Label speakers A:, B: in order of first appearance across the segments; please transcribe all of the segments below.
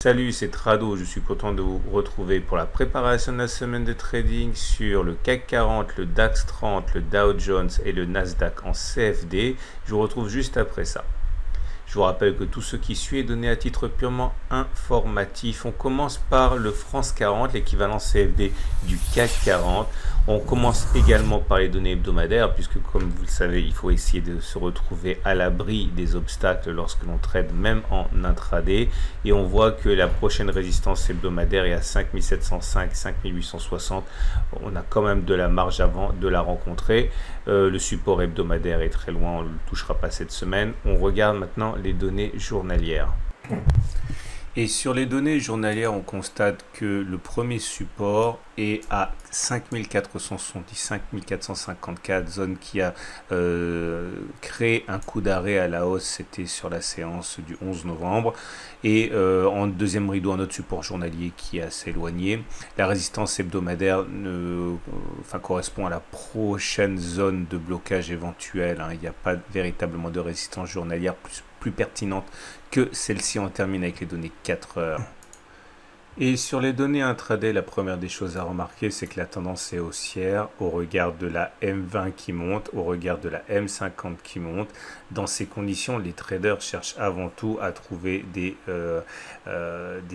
A: Salut, c'est Trado, je suis content de vous retrouver pour la préparation de la semaine de trading sur le CAC 40, le DAX 30, le Dow Jones et le Nasdaq en CFD. Je vous retrouve juste après ça. Je vous rappelle que tout ce qui suit est donné à titre purement informatif. On commence par le France 40, l'équivalent CFD du CAC 40. On commence également par les données hebdomadaires, puisque comme vous le savez, il faut essayer de se retrouver à l'abri des obstacles lorsque l'on trade, même en intraday. Et on voit que la prochaine résistance hebdomadaire est à 5705, 5860. On a quand même de la marge avant de la rencontrer. Le support hebdomadaire est très loin, on ne le touchera pas cette semaine. On regarde maintenant les données journalières. Et sur les données journalières, on constate que le premier support est à 5470, 5454, zone qui a créé un coup d'arrêt à la hausse, c'était sur la séance du 11 novembre. Et en deuxième rideau, un autre support journalier qui est assez éloigné. La résistance hebdomadaire correspond à la prochaine zone de blocage éventuelle. Il n'y a pas véritablement de résistance journalière plus pertinente que celle-ci. On termine avec les données 4 heures. Et sur les données intraday, la première des choses à remarquer, c'est que la tendance est haussière au regard de la M20 qui monte, au regard de la M50 qui monte. Dans ces conditions, les traders cherchent avant tout à trouver des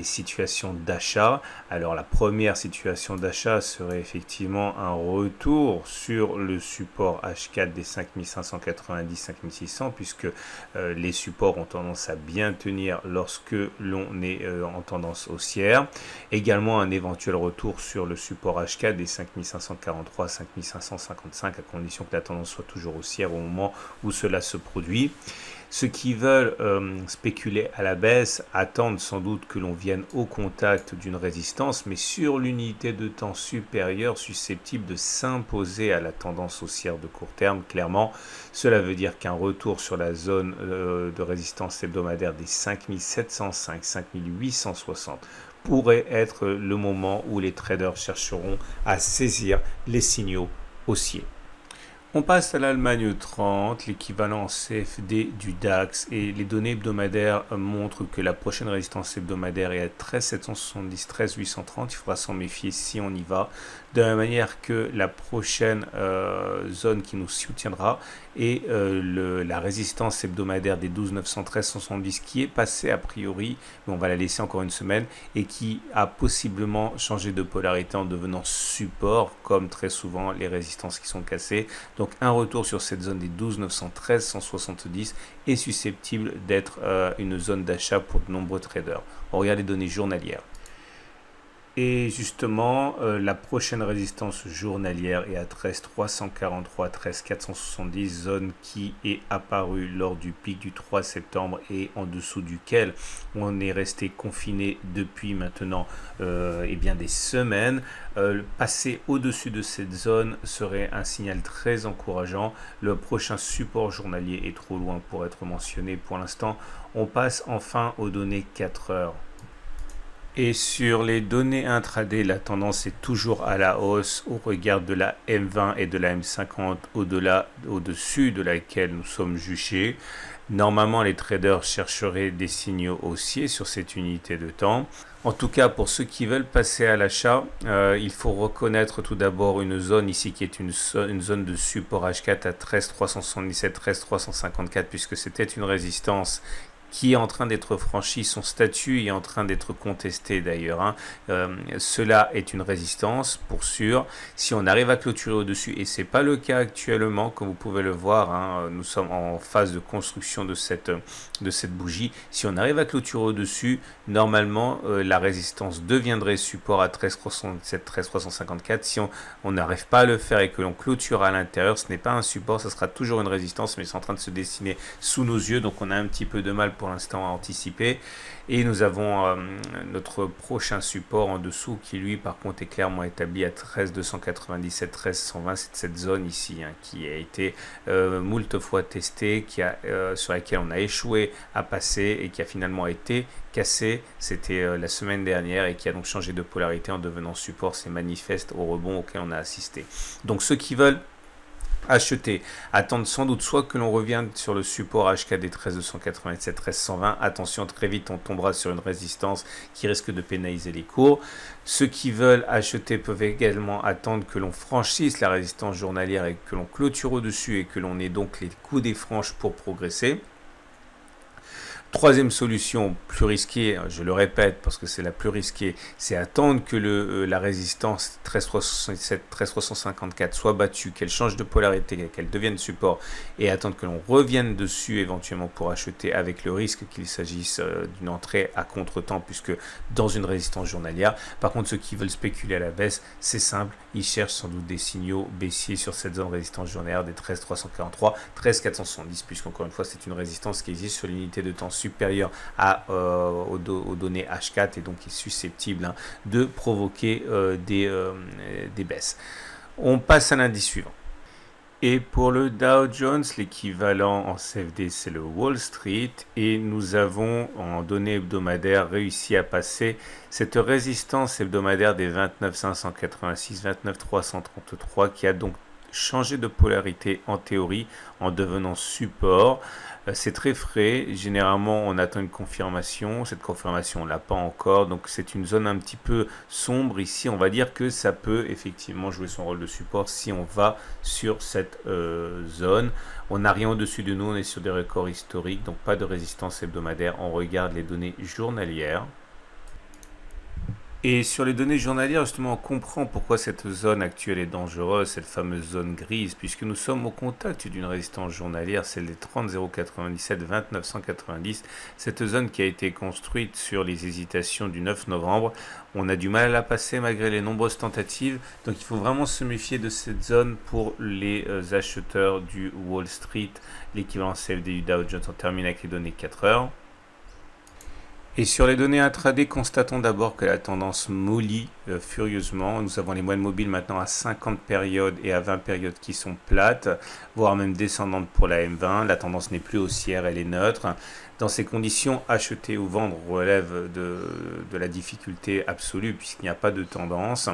A: situations d'achat. Alors la première situation d'achat serait effectivement un retour sur le support H4 des 5590-5600, puisque les supports ont tendance à bien tenir lorsque l'on est en tendance haussière. Également un éventuel retour sur le support H4 des 5543, 5555 à condition que la tendance soit toujours haussière au moment où cela se produit. Ceux qui veulent spéculer à la baisse attendent sans doute que l'on vienne au contact d'une résistance, mais sur l'unité de temps supérieure susceptible de s'imposer à la tendance haussière de court terme. Clairement, cela veut dire qu'un retour sur la zone de résistance hebdomadaire des 5705, 5860 pourrait être le moment où les traders chercheront à saisir les signaux haussiers. On passe à l'Allemagne 30, l'équivalent en CFD du DAX, et les données hebdomadaires montrent que la prochaine résistance hebdomadaire est à 13770, 13830. Il faudra s'en méfier si on y va. De la même manière que la prochaine zone qui nous soutiendra est la résistance hebdomadaire des 12913, 170 qui est passée a priori, mais on va la laisser encore une semaine, et qui a possiblement changé de polarité en devenant support, comme très souvent les résistances qui sont cassées. Donc un retour sur cette zone des 12913, 170 est susceptible d'être une zone d'achat pour de nombreux traders. On regarde les données journalières. Et justement, la prochaine résistance journalière est à 13343, 13470, zone qui est apparue lors du pic du 3 septembre et en dessous duquel on est resté confiné depuis maintenant des semaines. Passer au-dessus de cette zone serait un signal très encourageant. Le prochain support journalier est trop loin pour être mentionné pour l'instant. On passe enfin aux données 4 heures. Et sur les données intraday, la tendance est toujours à la hausse au regard de la M20 et de la M50 au-dessus de laquelle nous sommes juchés. Normalement, les traders chercheraient des signaux haussiers sur cette unité de temps. En tout cas, pour ceux qui veulent passer à l'achat, il faut reconnaître tout d'abord une zone ici qui est une zone de support H4 à 13377, 13354, puisque c'était une résistance qui est en train d'être franchi, son statut est en train d'être contesté d'ailleurs. Cela est une résistance pour sûr. Si on arrive à clôturer au-dessus, et ce n'est pas le cas actuellement, comme vous pouvez le voir, nous sommes en phase de construction de cette bougie. Si on arrive à clôturer au-dessus, normalement, la résistance deviendrait support à 13377, 13354. Si on n'arrive pas à le faire et que l'on clôture à l'intérieur, ce n'est pas un support, ça sera toujours une résistance, mais c'est en train de se dessiner sous nos yeux, donc on a un petit peu de mal pour l'instant à anticiper. Et nous avons notre prochain support en dessous qui lui par contre est clairement établi à 13297, 13120. C'est cette zone ici qui a été moult fois testée, sur laquelle on a échoué à passer et qui a finalement été cassée. C'était la semaine dernière et qui a donc changé de polarité en devenant support. C'est manifeste au rebond auquel on a assisté. Donc ceux qui veulent acheter, attendre sans doute soit que l'on revienne sur le support HKD 13287, 13120. Attention, très vite on tombera sur une résistance qui risque de pénaliser les cours. Ceux qui veulent acheter peuvent également attendre que l'on franchisse la résistance journalière et que l'on clôture au-dessus et que l'on ait donc les coups des franges pour progresser. Troisième solution, plus risquée, je le répète parce que c'est la plus risquée, c'est attendre que la résistance 13367, 13354 soit battue, qu'elle change de polarité, qu'elle devienne support et attendre que l'on revienne dessus éventuellement pour acheter avec le risque qu'il s'agisse d'une entrée à contre-temps puisque dans une résistance journalière. Par contre, ceux qui veulent spéculer à la baisse, c'est simple, ils cherchent sans doute des signaux baissiers sur cette zone résistance journalière des 13343, 13470 puisqu'encore une fois, c'est une résistance qui existe sur l'unité de temps supérieur aux données H4 et donc est susceptible de provoquer des baisses. On passe à l'indice suivant. Et pour le Dow Jones, l'équivalent en CFD, c'est le Wall Street. Et nous avons, en données hebdomadaires, réussi à passer cette résistance hebdomadaire des 29 586, 29 333, qui a donc changé de polarité en théorie en devenant support. C'est très frais, généralement on attend une confirmation, cette confirmation on l'a pas encore, donc c'est une zone un petit peu sombre ici, on va dire que ça peut effectivement jouer son rôle de support si on va sur cette zone. On n'a rien au-dessus de nous, on est sur des records historiques, donc pas de résistance hebdomadaire, on regarde les données journalières. Et sur les données journalières, justement, on comprend pourquoi cette zone actuelle est dangereuse, cette fameuse zone grise, puisque nous sommes au contact d'une résistance journalière, celle des 30 097, 29 190. Cette zone qui a été construite sur les hésitations du 9 novembre, on a du mal à la passer malgré les nombreuses tentatives. Donc il faut vraiment se méfier de cette zone pour les acheteurs du Wall Street, l'équivalent CFD du Dow Jones. On termine avec les données 4 heures. Et sur les données intraday, constatons d'abord que la tendance mollit furieusement. Nous avons les moyennes mobiles maintenant à 50 périodes et à 20 périodes qui sont plates, voire même descendantes pour la M20. La tendance n'est plus haussière, elle est neutre. Dans ces conditions, acheter ou vendre relève de la difficulté absolue puisqu'il n'y a pas de tendance.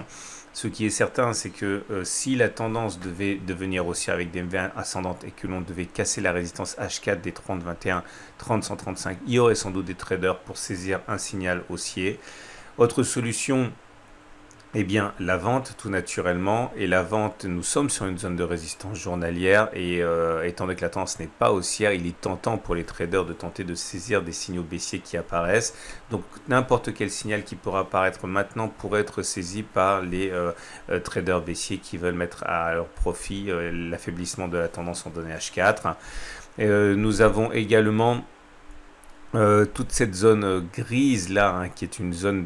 A: Ce qui est certain, c'est que si la tendance devait devenir haussière avec des M20 ascendantes et que l'on devait casser la résistance H4 des 30-21, 30-135, il y aurait sans doute des traders pour saisir un signal haussier. Autre solution, eh bien, la vente, tout naturellement. Et la vente, nous sommes sur une zone de résistance journalière. Et étant donné que la tendance n'est pas haussière, il est tentant pour les traders de tenter de saisir des signaux baissiers qui apparaissent. Donc, n'importe quel signal qui pourra apparaître maintenant pourrait être saisi par les traders baissiers qui veulent mettre à leur profit l'affaiblissement de la tendance en données H4. Nous avons également toute cette zone grise là, qui est une zone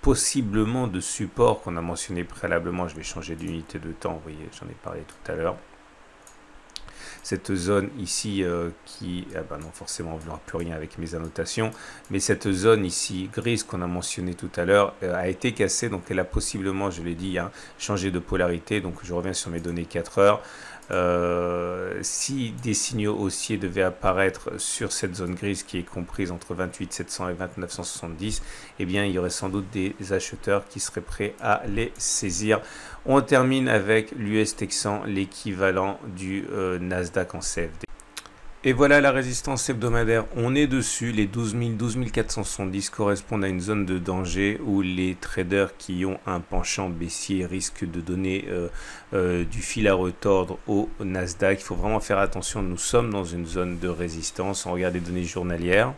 A: possiblement de support qu'on a mentionné préalablement. Je vais changer d'unité de temps, vous voyez, j'en ai parlé tout à l'heure. Cette zone ici qui, non forcément on ne verra plus rien avec mes annotations, mais cette zone ici grise qu'on a mentionné tout à l'heure a été cassée, donc elle a possiblement, je l'ai dit, changé de polarité. Donc je reviens sur mes données 4 heures. Si des signaux haussiers devaient apparaître sur cette zone grise qui est comprise entre 28 700 et 29 170, eh bien il y aurait sans doute des acheteurs qui seraient prêts à les saisir. On termine avec l'US Texan, l'équivalent du Nasdaq en CFD. Et voilà la résistance hebdomadaire, on est dessus, les 12 000, 12 470 correspondent à une zone de danger où les traders qui ont un penchant baissier risquent de donner du fil à retordre au Nasdaq. Il faut vraiment faire attention, nous sommes dans une zone de résistance, on regarde les données journalières.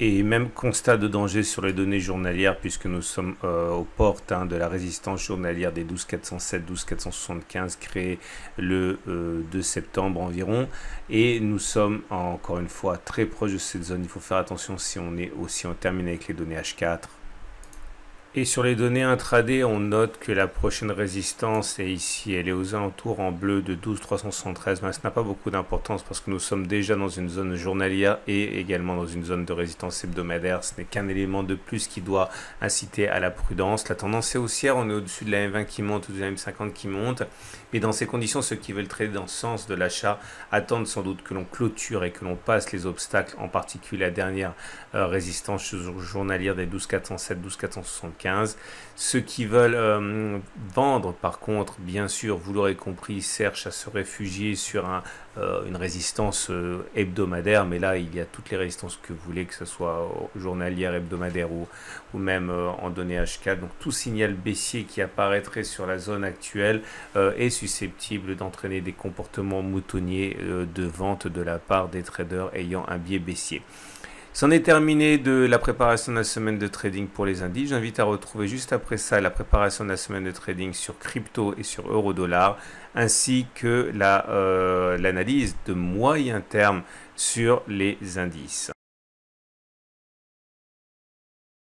A: Et même constat de danger sur les données journalières puisque nous sommes aux portes de la résistance journalière des 12 407, 12 475 créée le 2 septembre environ. Et nous sommes encore une fois très proche de cette zone. Il faut faire attention si on termine avec les données H4. Et sur les données intraday, on note que la prochaine résistance est ici, elle est aux alentours en bleu de 12 373, mais ça n'a pas beaucoup d'importance parce que nous sommes déjà dans une zone journalière et également dans une zone de résistance hebdomadaire. Ce n'est qu'un élément de plus qui doit inciter à la prudence. La tendance est haussière, on est au-dessus de la M20 qui monte, au-dessus de la M50 qui monte. Mais dans ces conditions, ceux qui veulent trader dans le sens de l'achat attendent sans doute que l'on clôture et que l'on passe les obstacles, en particulier la dernière résistance journalière des 12 407, 12 475. 15. Ceux qui veulent vendre, par contre, bien sûr, vous l'aurez compris, cherchent à se réfugier sur une résistance hebdomadaire, mais là, il y a toutes les résistances que vous voulez, que ce soit journalière, hebdomadaire ou même en données H4. Donc tout signal baissier qui apparaîtrait sur la zone actuelle est susceptible d'entraîner des comportements moutonniers de vente de la part des traders ayant un biais baissier. C'en est terminé de la préparation de la semaine de trading pour les indices. J'invite à retrouver juste après ça la préparation de la semaine de trading sur crypto et sur euro-dollar, ainsi que l'analyse de moyen terme sur les indices.